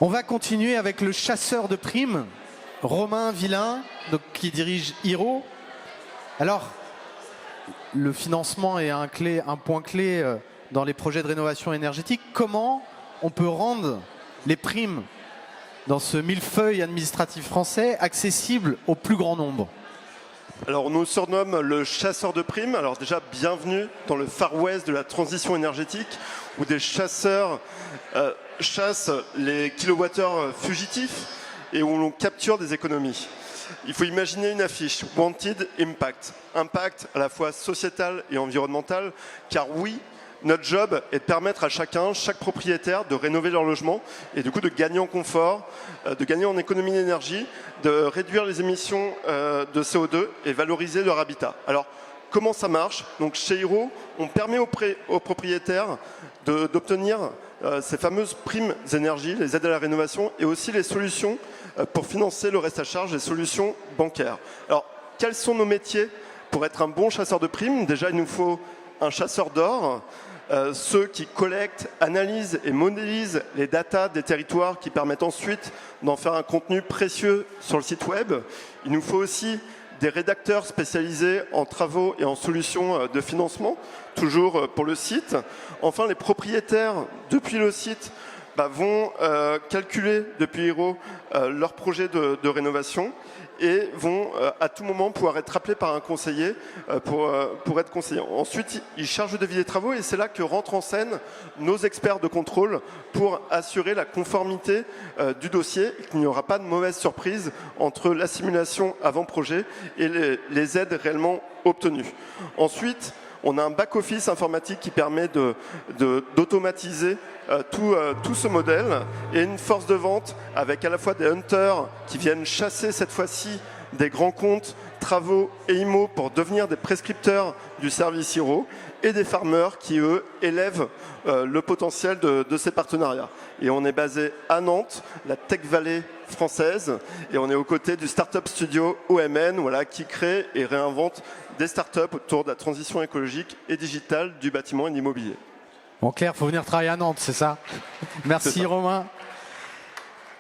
On va continuer avec le chasseur de primes, Romain Villain, donc, qui dirige Hiro. Alors, le financement est un point clé dans les projets de rénovation énergétique. Comment on peut rendre les primes dans ce millefeuille administratif français accessible au plus grand nombre? Alors, on nous surnomme le chasseur de primes. Alors déjà, bienvenue dans le Far West de la transition énergétique, où des chasseurs chassent les kilowattheures fugitifs et où l'on capture des économies. Il faut imaginer une affiche « Wanted Impact ». Impact à la fois sociétal et environnemental, car oui, notre job est de permettre à chaque propriétaire de rénover leur logement et du coup de gagner en confort, de gagner en économie d'énergie, de réduire les émissions de CO2 et valoriser leur habitat. Alors, comment ça marche? Donc, chez Hiro, on permet aux propriétaires d'obtenir ces fameuses primes énergie, les aides à la rénovation et aussi les solutions pour financer le reste à charge, les solutions bancaires. Alors, quels sont nos métiers pour être un bon chasseur de primes? Déjà, il nous faut un chasseur d'or, ceux qui collectent, analysent et modélisent les datas des territoires qui permettent ensuite d'en faire un contenu précieux sur le site web. Il nous faut aussi des rédacteurs spécialisés en travaux et en solutions de financement, toujours pour le site. Enfin, les propriétaires, depuis le site, vont calculer depuis Hiro leur projet de rénovation et vont à tout moment pouvoir être appelés par un conseiller pour être conseillés. Ensuite, ils chargent de devis des travaux et c'est là que rentrent en scène nos experts de contrôle pour assurer la conformité du dossier et qu'il n'y aura pas de mauvaise surprise entre la simulation avant projet et les aides réellement obtenues. Ensuite, on a un back-office informatique qui permet d'automatiser tout ce modèle et une force de vente avec à la fois des hunters qui viennent chasser cette fois-ci des grands comptes, travaux et IMO pour devenir des prescripteurs du service Hiro et des farmers qui, eux, élèvent le potentiel de ces partenariats. Et on est basé à Nantes, la Tech Valley française, et on est aux côtés du Startup Studio OMN, voilà, qui crée et réinvente des startups autour de la transition écologique et digitale du bâtiment et de l'immobilier. En clair, il faut venir travailler à Nantes, c'est ça? Merci Romain.